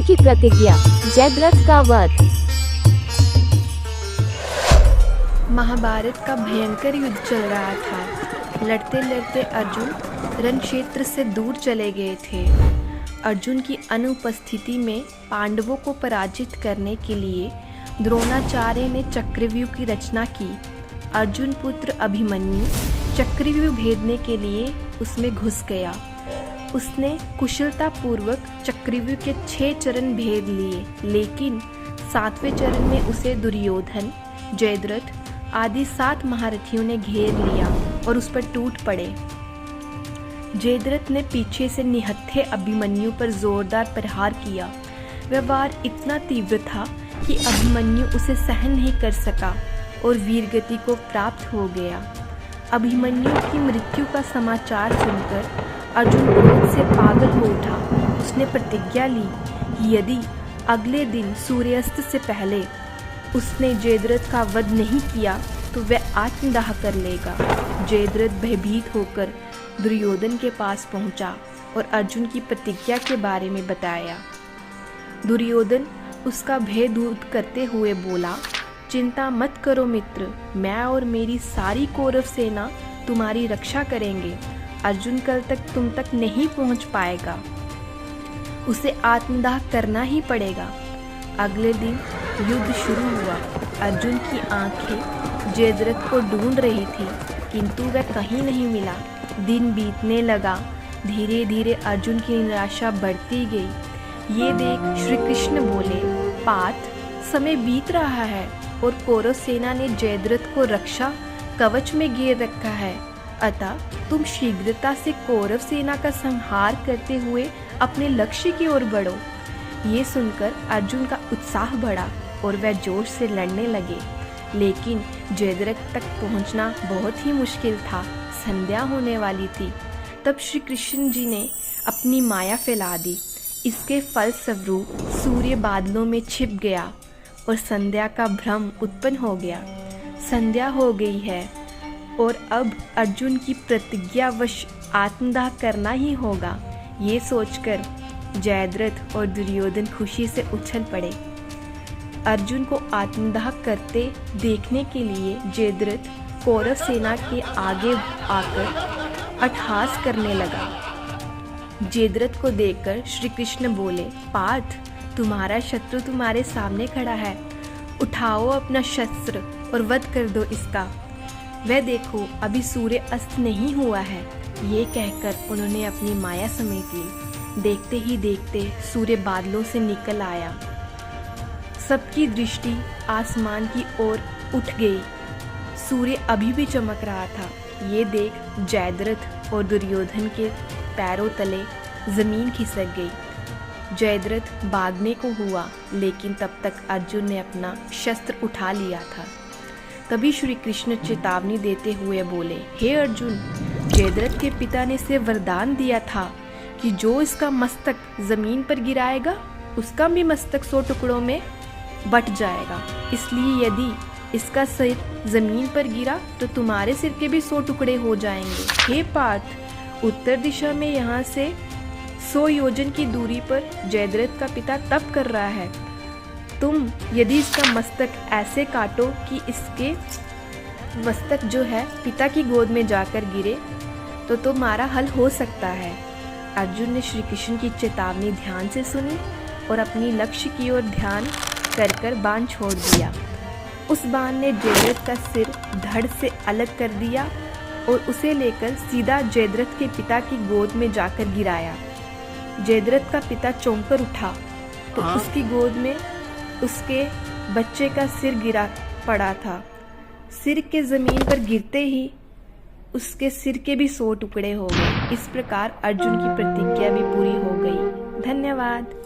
अर्जुन की प्रतिज्ञा, जयद्रथ का वध। महाभारत का भयंकर युद्ध चल रहा था। लड़ते लड़ते अर्जुन रण क्षेत्र से दूर चले गए थे। अर्जुन की अनुपस्थिति में पांडवों को पराजित करने के लिए द्रोणाचार्य ने चक्रव्यूह की रचना की। अर्जुन पुत्र अभिमन्यु चक्रव्यूह भेदने के लिए उसमें घुस गया। उसने कुशलतापूर्वक चक्रव्यूह के 6 चरण भेद लिए, लेकिन 7वें चरण में उसे दुर्योधन, जयद्रथ आदि 7 महारथियों ने घेर लिया और उस पर टूट पड़े। जयद्रथ ने पीछे से निहत्थे अभिमन्यु पर जोरदार प्रहार किया। वह वार इतना तीव्र था कि अभिमन्यु उसे सहन नहीं कर सका और वीरगति को प्राप्त हो गया। अभिमन्यु की मृत्यु का समाचार सुनकर अर्जुन क्रोध से पागल हो उठा। उसने प्रतिज्ञा ली कि यदि अगले दिन सूर्यास्त से पहले उसने जयद्रथ का वध नहीं किया तो वह आत्मदाह कर लेगा। जयद्रथ भयभीत होकर दुर्योधन के पास पहुंचा और अर्जुन की प्रतिज्ञा के बारे में बताया। दुर्योधन उसका भय दूर करते हुए बोला, चिंता मत करो मित्र, मैं और मेरी सारी कौरव सेना तुम्हारी रक्षा करेंगे। अर्जुन कल तक तुम तक नहीं पहुंच पाएगा, उसे आत्मदाह करना ही पड़ेगा। अगले दिन युद्ध शुरू हुआ। अर्जुन की आंखें जयद्रथ को ढूंढ रही थी, किंतु वह कहीं नहीं मिला। दिन बीतने लगा। धीरे धीरे अर्जुन की निराशा बढ़ती गई। ये देख श्री कृष्ण बोले, पार्थ, समय बीत रहा है और कौरव सेना ने जयद्रथ को रक्षा कवच में घेर रखा है। अतः तुम शीघ्रता से कौरव सेना का संहार करते हुए अपने लक्ष्य की ओर बढ़ो। ये सुनकर अर्जुन का उत्साह बढ़ा और वह जोश से लड़ने लगे, लेकिन जयद्रथ तक पहुंचना बहुत ही मुश्किल था। संध्या होने वाली थी। तब श्री कृष्ण जी ने अपनी माया फैला दी। इसके फलस्वरूप सूर्य बादलों में छिप गया और संध्या का भ्रम उत्पन्न हो गया। संध्या हो गई है और अब अर्जुन की प्रतिज्ञावश आत्मदाह करना ही होगा। ये सोचकर जयद्रथ और दुर्योधन खुशी से उछल पड़े। अर्जुन को आत्मदाह करते देखने के लिए जयद्रथ कौरव सेना के आगे आकर अट्टहास करने लगा। जयद्रथ को देखकर श्री कृष्ण बोले, पार्थ, तुम्हारा शत्रु तुम्हारे सामने खड़ा है। उठाओ अपना शस्त्र और वध कर दो इसका। वह देखो, अभी सूर्य अस्त नहीं हुआ है। ये कहकर उन्होंने अपनी माया समेट ली। देखते ही देखते सूर्य बादलों से निकल आया। सबकी दृष्टि आसमान की ओर उठ गई। सूर्य अभी भी चमक रहा था। ये देख जयद्रथ और दुर्योधन के पैरों तले जमीन खिसक गई। जयद्रथ भागने को हुआ, लेकिन तब तक अर्जुन ने अपना शस्त्र उठा लिया था। तभी श्री कृष्ण चेतावनी देते हुए बोले, हे अर्जुन, जयद्रथ के पिता ने इसे वरदान दिया था कि जो इसका मस्तक जमीन पर गिराएगा उसका भी मस्तक 100 टुकड़ों में बट जाएगा। इसलिए यदि इसका सिर जमीन पर गिरा तो तुम्हारे सिर के भी 100 टुकड़े हो जाएंगे। हे पार्थ, उत्तर दिशा में यहाँ से 100 योजन की दूरी पर जयद्रथ का पिता तप कर रहा है। तुम यदि इसका मस्तक ऐसे काटो कि इसके मस्तक जो है पिता की गोद में जाकर गिरे तो तुम्हारा हल हो सकता है। अर्जुन ने श्री कृष्ण की चेतावनी ध्यान से सुनी और अपनी लक्ष्य की ओर ध्यान कर बाण छोड़ दिया। उस बाण ने जयद्रथ का सिर धड़ से अलग कर दिया और उसे लेकर सीधा जयद्रथ के पिता की गोद में जाकर गिराया। जयद्रथ का पिता चौंक कर उठा तो उसकी गोद में उसके बच्चे का सिर गिरा पड़ा था। सिर के जमीन पर गिरते ही उसके सिर के भी 100 टुकड़े हो गए। इस प्रकार अर्जुन की प्रतिज्ञा भी पूरी हो गई। धन्यवाद।